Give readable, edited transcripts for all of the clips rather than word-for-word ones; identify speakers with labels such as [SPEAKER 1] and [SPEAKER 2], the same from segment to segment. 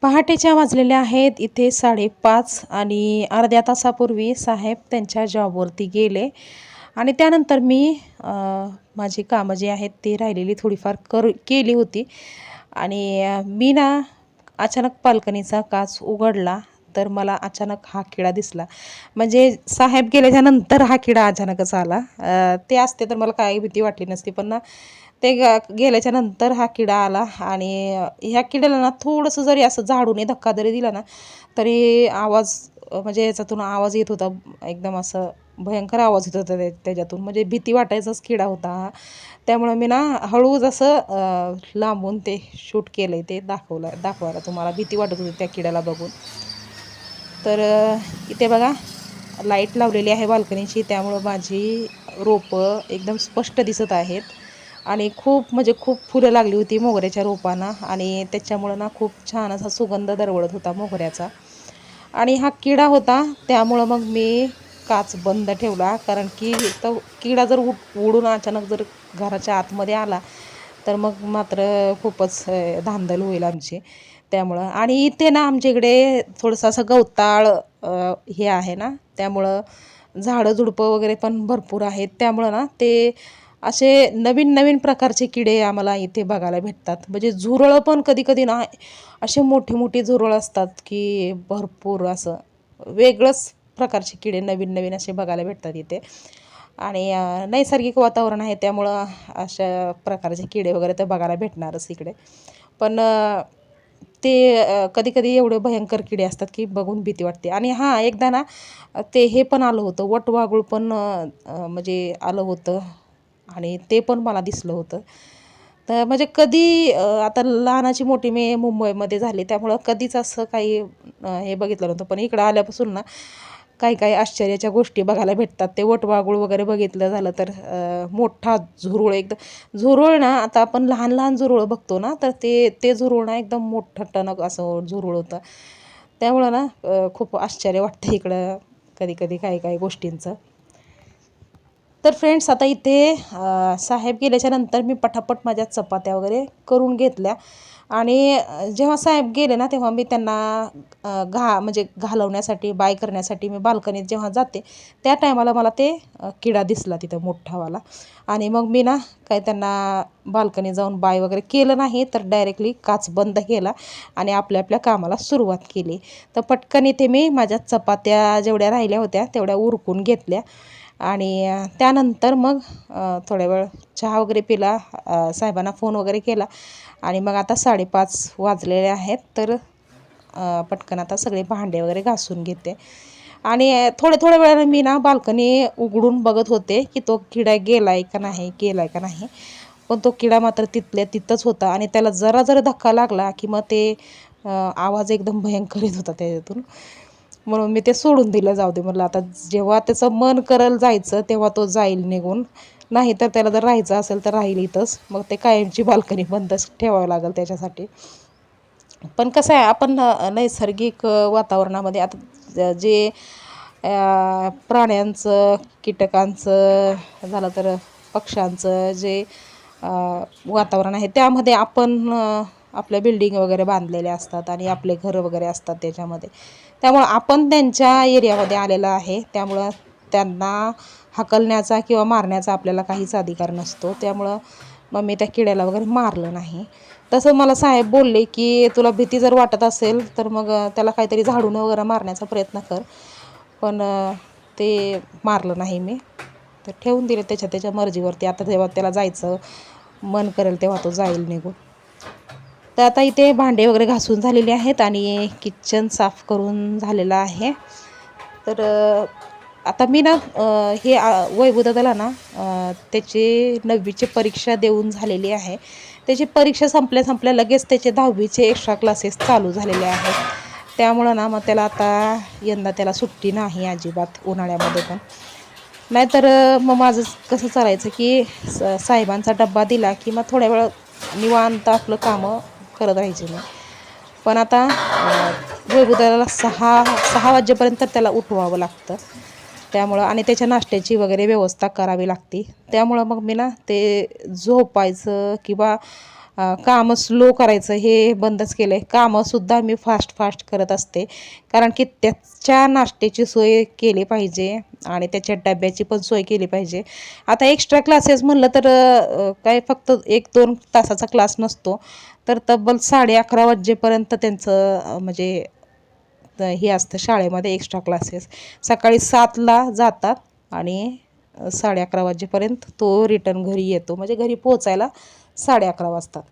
[SPEAKER 1] पहाटेच्या वाजलेल्या आहेत इथे 5:30 आणि अर्ध्या तासापूर्वी साहेब त्यांच्या जॉबवरती गेले आणि त्यानंतर मी माझी कामं जी आहेत ती राहिलेली थोडीफार केली होती आणि मी ना अचानक बाल्कनीचा काच उघडला तर मला अचानक हा किडा दिसला. म्हणजे साहेब गेल्याच्या नंतर हा किडा अचानकच आला. ते असते तर मला काही भीती वाटली नसती, पण ना ते गेल्याच्या नंतर हा किडा आला आणि ह्या किड्याला ना थोडंसं जरी असं झाडूने धक्का जरी दिला ना तरी आवाज म्हणजे याच्यातून आवाज येत होता. एकदम असं भयंकर आवाज येत होता त्याच्यातून. म्हणजे भीती वाटायचाच किडा होता हा. त्यामुळं मी ना हळूच असं लांबून ते शूट केलंय, ते दाखवायला तुम्हाला. भीती वाटत होती त्या किड्याला बघून. तर इथे बघा लाईट लावलेली आहे बाल्कनीची, त्यामुळं माझी रोपं एकदम स्पष्ट दिसत आहेत आणि खूप म्हणजे खूप फुलं लागली होती मोगऱ्याच्या रोपांना आणि त्याच्यामुळं ना खूप छान असा सुगंध दरवळत होता मोगऱ्याचा. आणि हा किडा होता त्यामुळं मग मी काच बंद ठेवला, कारण की तो किडा जर उडून अचानक जर घराच्या आतमध्ये आला तर मग मात्र खूपच धांदल होईल आमची. त्यामुळं आणि इथे ना आमच्या इकडे थोडंसं असं गवताळ हे आहे ना, त्यामुळं झाडं-झुडपं वगैरे पण भरपूर आहेत. त्यामुळं ना ते असे नवीन-नवीन प्रकारचे किडे आम्हाला इथे बघायला भेटतात. म्हणजे झुरळं पण कधी-कधी ना असे मोठे-मोठे झुरळ असतात, की भरपूर असं वेगळंच प्रकारचे किडे नवीन-नवीन असे बघायला भेटतात इथे. आणि नैसर्गिक वातावरण आहे त्यामुळं अशा प्रकारचे किडे वगैरे तर बघायला भेटणारच इकडे. पण ते कधी-कधी एवढे भयंकर किडे असतात, की बघून भीती वाटते. आणि हां, एकदा ना ते हे पण आलं होतं, वटवाघूळ पण म्हणजे आलं होतं आणि ते पण मला दिसलं होतं. तर म्हणजे कधी आता लहानाची मोठी मी मुंबईमध्ये झाले, त्यामुळं कधीच असं काही हे बघितलं नव्हतं. पण इकडं आल्यापासून ना काही-काही आश्चर्याच्या गोष्टी बघायला भेटतात. ते वटवाघूळ वगैरे बघितलं झालं तर मोठा झुरळ एकदम झुरळ ना, आता आपण लहान-लहान झुरळ बघतो ना, तर ते ते झुरळ ना एकदम मोठं टणक असं झुरळ होतं. त्यामुळं ना खूप आश्चर्य वाटतं इकडं कधी-कधी काही-काही गोष्टींचं. तर फ्रेंड्स आता इथे साहेब गेल्याच्या नंतर मी पटापट माझ्या चपात्या वगैरे करून घेतल्या आणि जेव्हा साहेब गेले ना तेव्हा मी त्यांना म्हणजे घालवण्यासाठी बाय करण्यासाठी मी बाल्कनीत जेव्हा जाते त्या टायमाला मला ते किडा दिसला तिथं मोठावाला. आणि मग मी ना काय त्यांना बाल्कनीत जाऊन बाय वगैरे केलं नाही, तर डायरेक्टली काच बंद केला आणि आपल्या आपल्या कामाला सुरुवात केली. तर पटकन इथे मी माझ्या चपात्या जेवढ्या राहिल्या होत्या तेवढ्या उरकून घेतल्या आणि त्यानंतर मग थोड्या वेळ चहा वगैरे पिला, साहेबांना फोन वगैरे केला आणि मग आता 5:30 वाजलेले आहेत. तर पटकन आता सगळे भांडे वगैरे घासून घेते आणि थोड्या वेळाने मी ना बाल्कनी उघडून बघत होते की तो किडा गेलाय का नाही. पण तो किडा मात्र तिथल्या तिथंच होता आणि त्याला जरा धक्का लागला की मग ते आवाज एकदम भयंकर येत होता त्याच्यातून. म्हणून मी ते सोडून दिलं, जाऊ दे म्हटलं आता जेव्हा त्याचं मन करल जायचं तेव्हा तो जाईल निघून. नाही तर त्याला जर राहायचं असेल तर राहील इथंच. मग ते कायमची बाल्कनी बंदच ठेवावं लागेल त्याच्यासाठी. पण कसं आहे आपण नैसर्गिक वातावरणामध्ये आता जे प्राण्यांचं, कीटकांचं झालं तर पक्ष्यांचं जे वातावरण आहे त्यामध्ये आपण आपल्या बिल्डिंग वगैरे बांधलेल्या असतात आणि आपले घरं वगैरे असतात त्याच्यामध्ये. त्यामुळं आपण त्यांच्या एरियामध्ये आलेलं आहे, त्यामुळं त्यांना हाकलण्याचा किंवा मारण्याचा आपल्याला काहीच अधिकार नसतो. त्यामुळं मग मी त्या किड्याला वगैरे मारलं नाही. तसं मला साहेब बोलले की तुला भीती जर वाटत असेल तर मग त्याला काहीतरी झाडून वगैरे मारण्याचा प्रयत्न कर. पण ते मारलं नाही मी. तर ठेवून दिले त्याच्या मर्जीवरती. आता जेव्हा त्याला जायचं मन करेल तेव्हा तो जाईल निघून. तर आता इथे भांडे वगैरे घासून झालेले आहेत आणि किचन साफ करून झालेलं आहे. तर आता मी ना हे वैभवदादाला ना त्याची 9वीची परीक्षा देऊन झालेली आहे. त्याची परीक्षा संपल्या लगेच त्याचे 10वीचे एक्स्ट्रा क्लासेस चालू झालेले आहेत. त्यामुळं ना मग त्याला आता यंदा त्याला सुट्टी नाही अजिबात उन्हाळ्यामध्ये पण. नाहीतर मग माझं कसं चालायचं की साहेबांचा डब्बा दिला की मग थोड्या वेळ निवांत आपलं कामं करत राहायचे मी. पण आता वैभवदादाला 6 वाजेपर्यंत त्याला उठवावं लागतं. त्यामुळं आणि त्याच्या नाश्त्याची वगैरे व्यवस्था करावी लागते. त्यामुळं मग मी ना ते झोपायचं किंवा कामं स्लो करायचं हे बंदच केलं आहे. कामंसुद्धा मी फास्ट फास्ट करत असते, कारण की त्याच्या नाश्त्याची सोय केली पाहिजे आणि त्याच्या डब्याची पण सोय केली पाहिजे. आता एक्स्ट्रा क्लासेस म्हणलं तर काय फक्त 1-2 तासाचा क्लास नसतो, तर तब्बल 11:30 वाजेपर्यंत त्यांचं म्हणजे हे असतं शाळेमध्ये एक्स्ट्रा क्लासेस. सकाळी 7ला जातात आणि 11:30 वाजेपर्यंत तो रिटर्न घरी येतो. म्हणजे घरी पोहोचायला 11:30 वाजतात.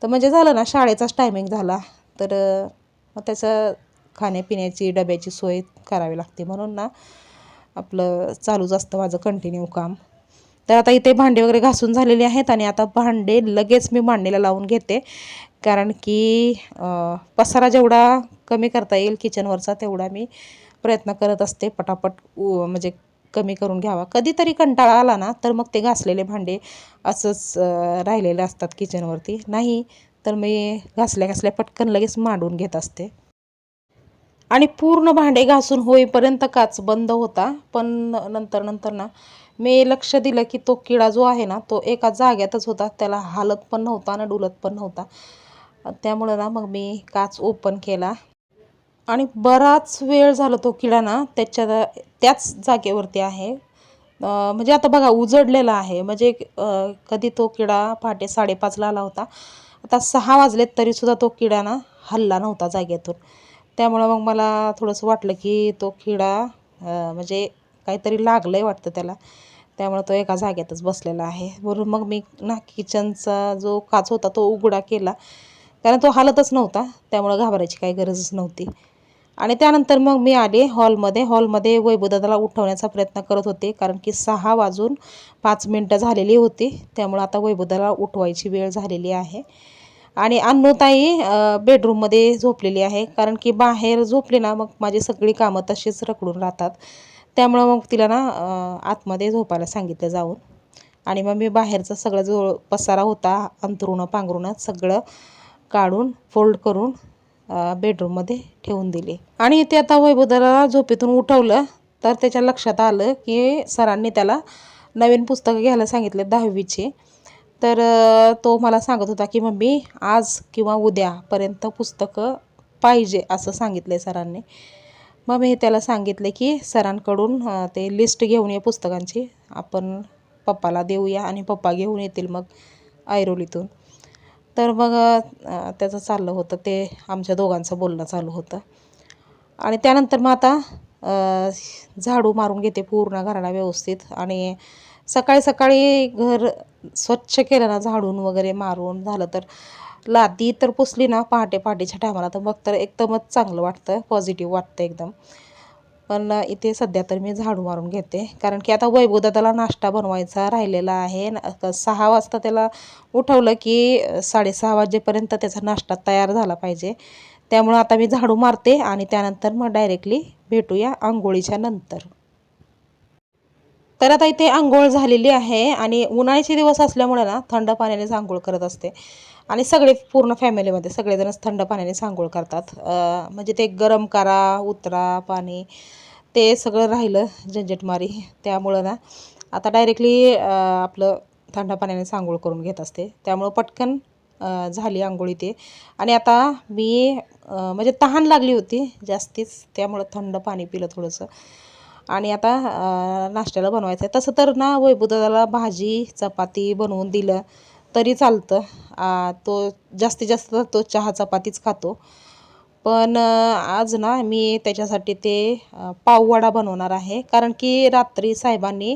[SPEAKER 1] तर म्हणजे झालं ना शाळेचाच टायमिंग झाला. तर मग त्याचं खाण्यापिण्याची डब्याची सोय करावी लागते. म्हणून ना आपलं चालूच असतं माझं कंटिन्यू काम. तर आता इथे भांडे वगैरे घासून झालेले आहेत आणि आता भांडे लगेच मी मांडणीला लावून घेते, कारण की पसारा जेवढा कमी करता येईल किचनवरचा तेवढा मी प्रयत्न करत असते पटापट म्हणजे कमी करून घ्यावा. कधीतरी कंटाळा आला ना तर मग ते घासलेले भांडे असंच राहिलेले असतात किचनवरती. नाही तर मी घासल्या घासल्या पटकन लगेच मांडून घेत असते. आणि पूर्ण भांडे घासून होईपर्यंत काच बंद होता, पण नंतर नंतर ना मी लक्ष दिलं की तो किडा जो आहे ना तो एका जाग्यातच होता, त्याला हालत पण नव्हता आणि डुलत पण नव्हता. त्यामुळं ना मग मी काच ओपन केला आणि बराच वेळ झाला तो किडा ना त्याच जागेवरती आहे. म्हणजे आता बघा उजडलेला आहे, म्हणजे कधी तो किडा पहाटे 5:30ला आला होता, आता 6 वाजलेत तरीसुद्धा तो किडा ना हलला नव्हता जागेतून. त्यामुळं मग मला थोडंसं वाटलं की तो किडा म्हणजे काहीतरी लागलं आहे वाटतं त्याला, त्यामुळं तो एका जागेतच बसलेला आहे. म्हणून मग मी ना किचनचा जो काच होता तो उघडा केला, कारण तो हालतच नव्हता, त्यामुळं घाबरायची काही गरजच नव्हती. आणि त्यानंतर मग मी आले हॉलमध्ये वैभवदादाला उठवण्याचा प्रयत्न करत होते, कारण की 6 वाजून 5 मिनटं झालेली होती. त्यामुळं आता वैभवदादाला उठवायची वेळ झालेली आहे. आणि अन्नूताई बेडरूममध्ये झोपलेली आहे, कारण की बाहेर झोपली ना मग माझी सगळी कामं तशीच रखडून राहतात. त्यामुळं मग तिला ना आतमध्ये झोपायला सांगितलं जाऊन. आणि मग मी बाहेरचा सगळा जो पसारा होता अंथरुणं पांघरुणं सगळं काढून फोल्ड करून बेडरूममध्ये ठेवून दिले. आणि ते आता वैभवदादाला झोपेतून उठवलं तर त्याच्या लक्षात आलं की सरांनी त्याला नवीन पुस्तकं घ्यायला सांगितले 10वीचे. तर तो मला सांगत होता की मम्मी आज किंवा उद्यापर्यंत पुस्तकं पाहिजे असं सांगितलं आहे सरांनी. मग मी त्याला सांगितले की सरांकडून ते लिस्ट घेऊन ये पुस्तकांची, आपण पप्पाला देऊया आणि पप्पा घेऊन येतील मग ऐरोलीतून. तर मग त्याचं चाललं होतं, ते आमच्या दोघांचं बोलणं चालू होतं. आणि त्यानंतर मग आता झाडू मारून घेते पूर्ण घराला व्यवस्थित. आणि सकाळी सकाळी घर स्वच्छ केलं ना झाडून वगैरे मारून झालं तर लादी तर पुसली ना पहाटे पहाटेच्या टायमाला, तर मग तर एकदमच चांगलं वाटतं, पॉझिटिव्ह वाटतं एकदम. पण इथे सध्या तर मी झाडू मारून घेते, कारण की आता वैभवदादाला नाश्ता बनवायचा राहिलेला आहे. 6 वाजता त्याला उठवलं की 6:30 वाजेपर्यंत त्याचा नाश्ता तयार झाला पाहिजे. त्यामुळं आता मी झाडू मारते आणि त्यानंतर मग डायरेक्टली भेटूया अंघोळीच्या नंतर. तर आता इथे अंघोळ झालेली आहे आणि उन्हाळ्याचे दिवस असल्यामुळे ना थंड पाण्यानेच अंघोळ करत असते. आणि सगळे पूर्ण फॅमिलीमध्ये सगळेजणच थंड पाण्यानेच अंघोळ करतात. म्हणजे ते गरम करा, उतरा पाणी, ते सगळं राहिलं झंझटमारी. त्यामुळं ना आता डायरेक्टली आपलं थंड पाण्यानेच अंघोळ करून घेत असते. त्यामुळं पटकन झाली अंघोळी ते. आणि आता मी म्हणजे तहान लागली होती जास्तीच, त्यामुळं थंड पाणी पिलं थोडंसं. आणि आता नाश्त्याला बनवायचं आहे. तसं तर ना वैभवदादाला भाजी चपाती बनवून दिलं तरी चालतं. तो जास्तीत जास्त तो चहा चपातीच खातो. पण आज ना मी त्याच्यासाठी ते पाववडा बनवणार आहे, कारण की रात्री साहेबांनी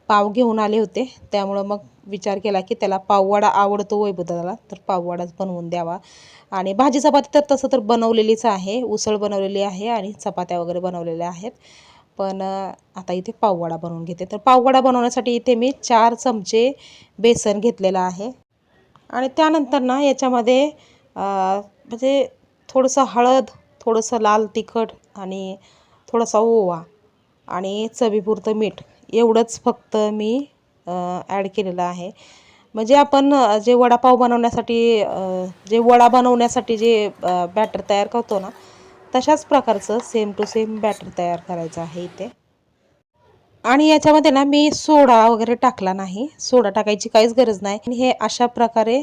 [SPEAKER 1] पाव घेऊन आले होते. त्यामुळं मग विचार केला की त्याला पाववडा आवडतो वैभवदादाला, तर पाववडाच बनवून द्यावा. आणि भाजी चपाती तर तसं तर बनवलेलीच आहे, उसळ बनवलेली आहे आणि चपात्या वगैरे बनवलेल्या आहेत. पण आता इथे पाववडा बनवून घेते. तर पाववडा बनवण्यासाठी इथे मी 4 चमचे बेसन घेतलेलं आहे. आणि त्यानंतर ना याच्यामध्ये म्हणजे थोडंसं हळद, थोडंसं लाल तिखट आणि थोडासा ओवा आणि चवीपुरतं मीठ एवढंच फक्त मी ॲड केलेलं आहे. म्हणजे आपण जे वडापाव बनवण्यासाठी जे वडा बनवण्यासाठी जे बॅटर तयार करतो ना, तशाच प्रकारचं सेम टू सेम बॅटर तयार करायचं आहे इथे. आणि याच्यामध्ये ना मी सोडा वगैरे टाकला नाही, सोडा टाकायची काहीच गरज नाही. आणि हे अशा प्रकारे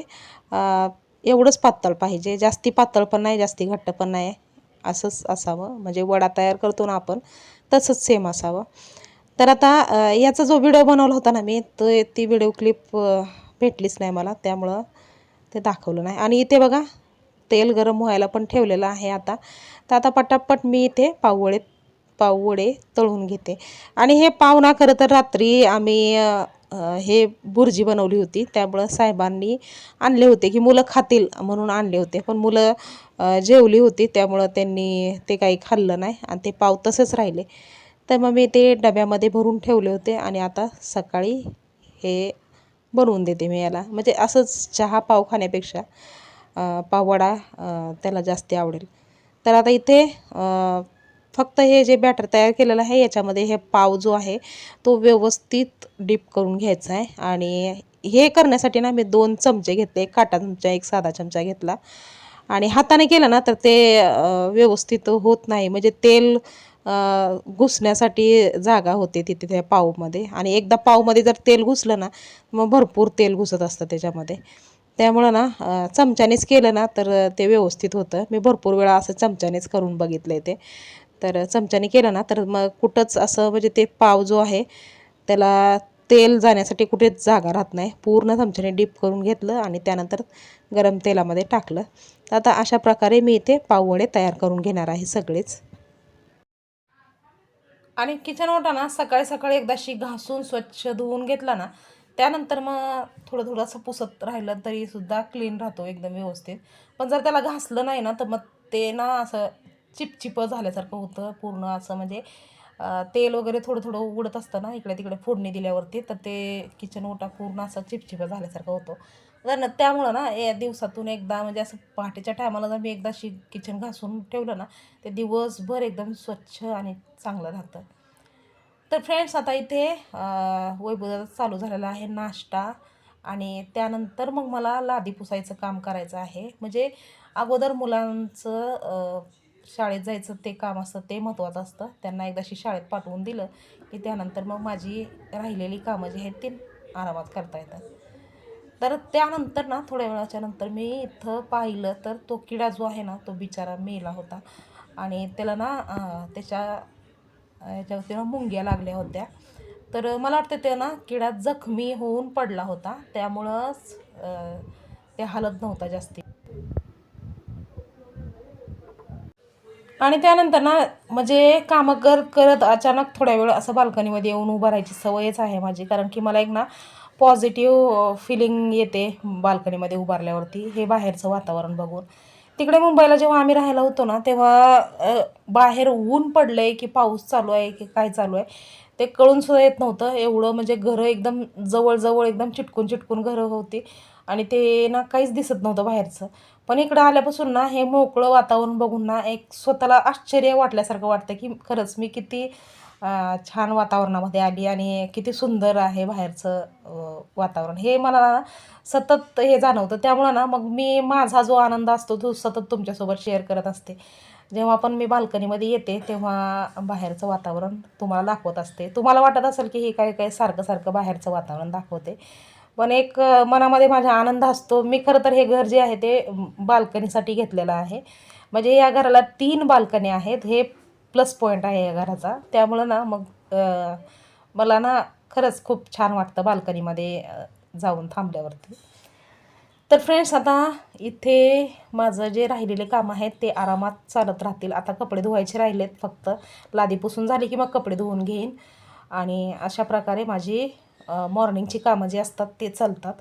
[SPEAKER 1] एवढंच पातळ पाहिजे, जास्ती पातळ पण नाही जास्ती घट्ट पण नाही, असंच असावं. म्हणजे वडा तयार करतो ना आपण तसंच सेम असावं. तर आता याचा जो व्हिडिओ बनवला होता ना मी, तो ती व्हिडिओ क्लिप भेटलीच नाही मला, त्यामुळं ते दाखवलं नाही. आणि इथे बघा तेल गरम व्हायला पण ठेवलेलं आहे आता. तर आता पटापट मी इथे पाववडे तळून घेते. आणि हे पाव ना खरं तर रात्री आम्ही हे बुर्जी बनवली होती, त्यामुळं साहेबांनी आणले होते की मुलं खातील म्हणून आणले होते. पण मुलं जेवली होती, त्यामुळं त्यांनी ते काही खाल्लं नाही आणि ते पाव तसेच राहिले. तर मग मी ते डब्यामध्ये भरून ठेवले होते आणि आता सकाळी हे बनवून देते मी याला. म्हणजे असंच चहा पाव खाण्यापेक्षा पाववडा त्याला जास्त आवडेल. तर आता इथे फक्त हे जे बॅटर तयार केलेलं आहे याच्यामध्ये हे पाव जो आहे तो व्यवस्थित डीप करून घ्यायचा आहे. आणि हे करण्यासाठी ना मी 2 चमचे घेतले, एक काटा चमचा एक साधा चमचा घेतला. आणि हाताने केलं ना तर ते व्यवस्थित होत नाही, म्हणजे तेल घुसण्यासाठी जागा होते तिथे त्या पावमध्ये. आणि एकदा पावमध्ये जर तेल घुसलं ना मग भरपूर तेल घुसत असतं त्याच्यामध्ये. त्यामुळं ना चमच्यानेच केलं ना तर ते व्यवस्थित होतं. मी भरपूर वेळा असं चमच्यानेच करून बघितलं ते. तर चमच्याने केलं ना तर मग कुठंच असं म्हणजे ते पाव जो आहे त्याला तेल जाण्यासाठी कुठेच जागा राहत नाही. पूर्ण चमच्याने डीप करून घेतलं आणि त्यानंतर गरम तेलामध्ये टाकलं. तर आता अशा प्रकारे मी इथे पाववडे तयार करून घेणार आहे सगळेच. आणि किचन ओटा ना सकाळी सकाळी एकदाशी घासून स्वच्छ धुवून घेतला ना, त्यानंतर मग थोडं थोडं असं पुसत राहिलं तरी सुद्धा क्लीन राहतो एकदम व्यवस्थित. पण जर त्याला घासलं नाही ना तर मग ते ना असं चिपचिपं झाल्यासारखं होतं पूर्ण असं. म्हणजे तेल वगैरे थोडं थोडं उडत असतं ना इकडे तिकडे फोडणी दिल्यावरती, तर ते किचन ओटा पूर्ण असं चिपचिपं झाल्यासारखं होतं. तर त्यामुळं ना दिवसातून एकदा म्हणजे असं पहाटेच्या टायमाला जर मी एकदाशी किचन घासून ठेवलं ना ते दिवसभर एकदम स्वच्छ आणि चांगलं राहतं. तर फ्रेंड्स आता इथे वैभव चालू झालेला आहे नाश्ता. आणि त्यानंतर मग मला लादी पुसायचं काम करायचं आहे. म्हणजे अगोदर मुलांचं शाळेत जायचं ते काम असतं, ते महत्त्वाचं असतं. त्यांना एकदाशी शाळेत पाठवून दिलं की त्यानंतर मग माझी राहिलेली कामं जी आहेत ती आरामात करता येतात. तर त्यानंतर ना थोड्या वेळाच्या नंतर मी इथं पाहिलं तर तो किडा जो आहे ना तो बिचारा मेला होता. आणि त्याला ना त्याच्या याच्यावरती ना मुंग्या लागल्या होत्या. तर मला वाटतं ते ना किडा जखमी होऊन पडला होता, त्यामुळंच ते हालत नव्हता जास्ती. आणि त्यानंतर ना म्हणजे कामं करत करत अचानक थोड्या वेळ असं बाल्कनीमध्ये येऊन उभं राहायची सवयच आहे माझी. कारण की मला एक ना पॉझिटिव्ह फिलिंग येते बाल्कनीमध्ये उभारल्यावरती हे बाहेरचं वातावरण बघून. तिकडे मुंबईला जेव्हा आम्ही राहायला होतो ना तेव्हा बाहेर ऊन पडलं आहे की पाऊस चालू आहे की काय चालू आहे ते कळूनसुद्धा येत नव्हतं. एवढं म्हणजे घरं एकदम जवळ एकदम चिटकून चिटकून घरं होती आणि ते ना काहीच दिसत नव्हतं बाहेरचं. पण इकडं आल्यापासून ना हे मोकळं वातावरण बघून ना एक स्वतःला आश्चर्य वाटल्यासारखं वाटतं की खरंच मी किती छान वातावरणामध्ये आली आणि किती सुंदर आहे बाहेरचं वातावरण हे मला ना सतत हे जाणवतं. त्यामुळं ना मग मी माझा जो आनंद असतो तो सतत तुमच्यासोबत शेअर करत असते. जेव्हा पण मी बाल्कनीमध्ये येते तेव्हा बाहेरचं वातावरण तुम्हाला दाखवत असते. तुम्हाला वाटत असेल की हे काय काय सारखं सारखं बाहेरचं वातावरण दाखवते, पण एक मनामध्ये माझा आनंद असतो. मी खरं तर हे घर जे आहे ते बाल्कनीसाठी घेतलेलं आहे. म्हणजे या घराला 3 बाल्कनी आहेत, हे प्लस पॉईंट आहे या घराचा. त्यामुळं ना मग मला ना खरंच खूप छान वाटतं बाल्कनीमध्ये जाऊन थांबल्यावरती. तर फ्रेंड्स आता इथे माझं जे राहिलेले कामं आहेत ते आरामात चालत राहतील. आता कपडे धुवायचे राहिलेत फक्त. लादी पुसून झाली की मग कपडे धुवून घेईन. आणि अशा प्रकारे माझी मॉर्निंगची कामं जी असतात ते चालतात.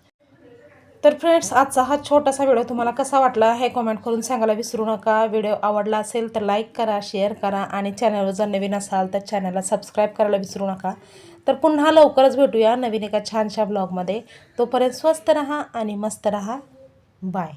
[SPEAKER 1] तर फ्रेंड्स आजचा हा छोटासा व्हिडिओ तुम्हाला कसा वाटला हे कमेंट करून सांगायला विसरू नका. व्हिडिओ आवडला असेल तर लाईक करा, शेअर करा आणि चॅनलवर जर नवीन असाल तर चॅनलला सबस्क्राईब करायला विसरू नका. तर पुन्हा लवकरच भेटूया नवीन एका छानशा ब्लॉगमध्ये. तोपर्यंत स्वस्त रहा आणि मस्त रहा. बाय.